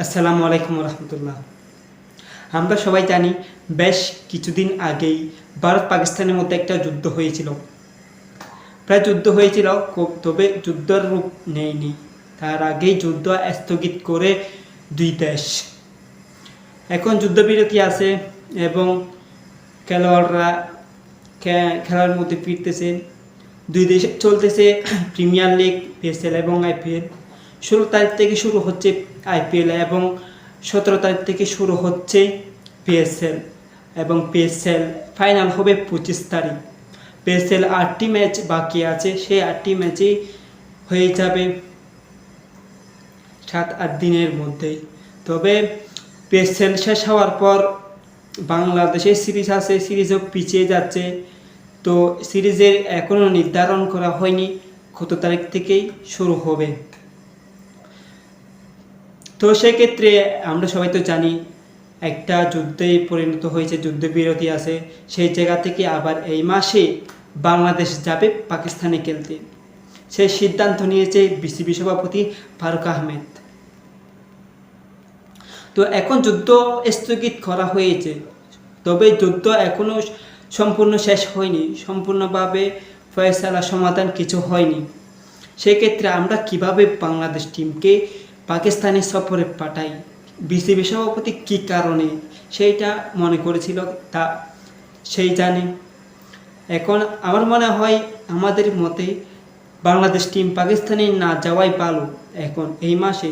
আসসালামু আলাইকুম রহমতুল্লাহ। আমরা সবাই জানি বেশ কিছুদিন আগেই ভারত পাকিস্তানের মধ্যে একটা যুদ্ধ হয়েছিল। প্রায় যুদ্ধ হয়েছিল, তবে যুদ্ধের রূপ নেয়নি। তার আগেই যুদ্ধ স্থগিত করে দুই দেশ। এখন যুদ্ধবিরতি আছে এবং খেলোয়াড়রা খেলার মধ্যে ফিরতেছে। দুই দেশে চলতেছে প্রিমিয়ার লিগ, পিএসএল এবং আইপিএল। 16 তারিখ থেকে শুরু হচ্ছে আইপিএল এবং 17 তারিখ থেকে শুরু হচ্ছে পিএসএল, এবং পিএসএল ফাইনাল হবে 25 তারিখ। পিএসএল 8টি ম্যাচ বাকি আছে, সেই 8টি ম্যাচই হয়ে যাবে 7-8 দিনের মধ্যেই। তবে পিএসএল শেষ হওয়ার পর বাংলাদেশের সিরিজ আছে, সিরিজও পিছিয়ে যাচ্ছে। তো সিরিজের এখনও নির্ধারণ করা হয়নি কত তারিখ থেকেই শুরু হবে। তো সেক্ষেত্রে আমরা সবাই তো জানি একটা যুদ্ধে পরিণত হয়েছে, যুদ্ধবিরতি আছে। সেই জায়গা থেকে আবার এই মাসে বাংলাদেশ যাবে পাকিস্তানে খেলতে। সেই সিদ্ধান্ত নিয়েছে বিসিবি সভাপতি ফারুক আহমেদ। তো এখন যুদ্ধ স্থগিত করা হয়েছে, তবে যুদ্ধ এখনও সম্পূর্ণ শেষ হয়নি, সম্পূর্ণভাবে ফয়সালা সমাধান কিছু হয়নি। সেক্ষেত্রে আমরা কিভাবে বাংলাদেশ টিমকে পাকিস্তানি সফরে পাঠাই, বিসিবি সভাপতি কী কারণে সেইটা মনে করেছিল তা সেই জানে। এখন আমার মনে হয় আমাদের মতে বাংলাদেশ টিম পাকিস্তানে না যাওয়াই ভালো। এখন এই মাসে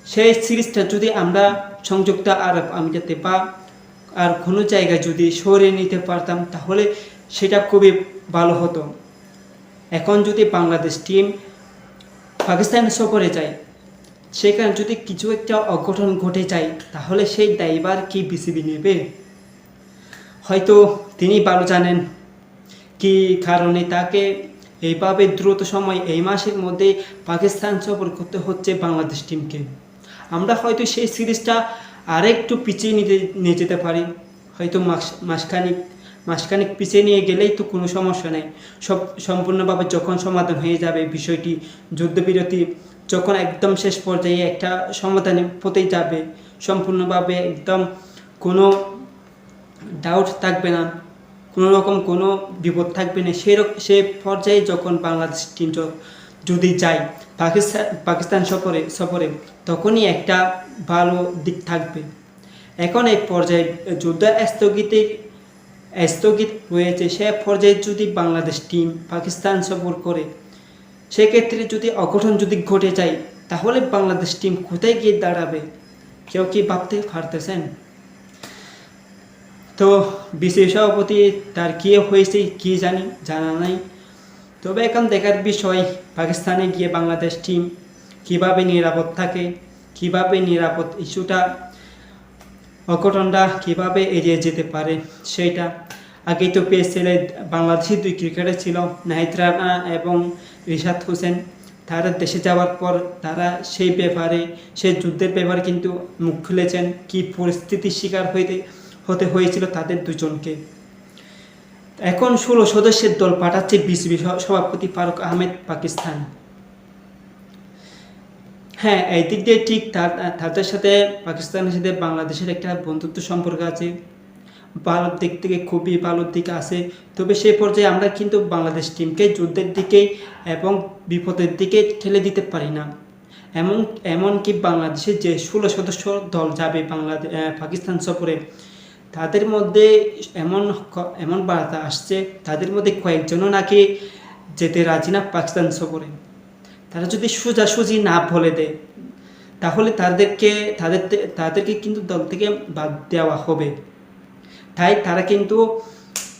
সেই সিরিজটা যদি আমরা সংযুক্ত আরব আমিরাতে বা আর কোনো জায়গায় যদি সরিয়ে নিতে পারতাম তাহলে সেটা খুবই ভালো হতো। এখন যদি বাংলাদেশ টিম পাকিস্তান সফরে যায়, সেখানে যদি কিছু একটা অঘটন ঘটে যায় তাহলে সেই দায়ভার কি বিসিবি নেবে? হয়তো তিনি ভালো জানেন কি কারণে তাকে এইভাবে দ্রুত সময় এই মাসের মধ্যে পাকিস্তান সফর করতে হচ্ছে বাংলাদেশ টিমকে। আমরা হয়তো সেই সিরিজটা আরেকটু পিছিয়ে নিয়ে যেতে পারি, হয়তো মাসখানিক পিছিয়ে নিয়ে গেলেই তো কোনো সমস্যা নেই। সম্পূর্ণভাবে যখন সমাধান হয়ে যাবে বিষয়টি, যুদ্ধবিরতি যখন একদম শেষ পর্যায়ে একটা সমাধানের পথেই যাবে, সম্পূর্ণভাবে একদম কোনো ডাউট থাকবে না, কোনো রকম কোনো বিপদ থাকবে না, সে পর্যায়ে যখন বাংলাদেশ টিম যদি যায় পাকিস্তান সফরে তখনই একটা ভালো দিক থাকবে। এখন এই পর্যায়ে যুদ্ধ স্থগিত হয়েছে, সে পর্যায়ে যদি বাংলাদেশ টিম পাকিস্তান সফর করে, সেক্ষেত্রে যদি অঘটন যদি ঘটে যায় তাহলে বাংলাদেশ টিম কোথায় গিয়ে দাঁড়াবে কেউ কি ভাবতে পারতেছেন? তো বিসিবি সভাপতি তার কী হয়েছে কি জানা নাই। তবে এখন দেখার বিষয় পাকিস্তানে গিয়ে বাংলাদেশ টিম কিভাবে নিরাপদ থাকে, কিভাবে নিরাপদ ইস্যুটা অঘটনটা কিভাবে এড়িয়ে যেতে পারে সেইটা। আগেই তো পিএসএলে বাংলাদেশি 2 ক্রিকেটার ছিল, নাহিদ রানা এবং রিশাদ হোসেন। তারা দেশে যাওয়ার পর তারা সেই যুদ্ধের ব্যাপারে কিন্তু মুখ খুলেছেন, কি পরিস্থিতির শিকার হতে হয়েছিল তাদের দুজনকে। এখন 16 সদস্যের দল পাঠাচ্ছে বিসিবি সভাপতি ফারুক আহমেদ পাকিস্তান। হ্যাঁ, এই দিক দিয়ে ঠিক, তাদের সাথে পাকিস্তানের সাথে বাংলাদেশের একটা বন্ধুত্ব সম্পর্ক আছে, ভালোর দিক থেকে খুবই ভালোর দিক আছে। তবে সেই পর্যায়ে আমরা কিন্তু বাংলাদেশ টিমকে যুদ্ধের দিকে এবং বিপদের দিকে ঠেলে দিতে পারি না। এমনকি বাংলাদেশের যে 16 সদস্য দল যাবে পাকিস্তান সফরে, তাদের মধ্যে এমন বার্তা আসছে, তাদের মধ্যে কয়েকজনও নাকি যেতে রাজি না পাকিস্তান সফরে। তারা যদি সোজাসুজি না বলে দেয় তাহলে তাদেরকে কিন্তু দল থেকে বাদ দেওয়া হবে। তাই তারা কিন্তু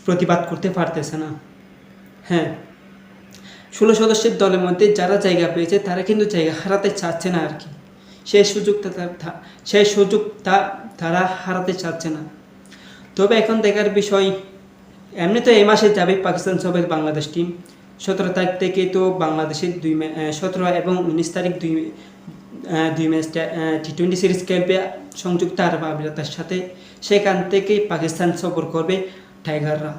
প্রতিবাদ করতে পারতেছে না। হ্যাঁ, 16 সদস্যের দলের মধ্যে যারা জায়গা পেয়েছে তারা কিন্তু জায়গা হারাতে চাচ্ছে না আর কি। সেই সুযোগটা তারা হারাতে চাচ্ছে না। তবে এখন দেখার বিষয়, এমনি তো এই মাসে যাবে পাকিস্তান সফরে বাংলাদেশ টিম। 17 তারিখ থেকে তো বাংলাদেশের 17 এবং 19 তারিখ দুই ম্যাচ টি20 সিরিজ খেলবে সংযুক্ত আরব আমিরাতের সাথে। সেখান থেকেই পাকিস্তান সফর করবে টাইগাররা।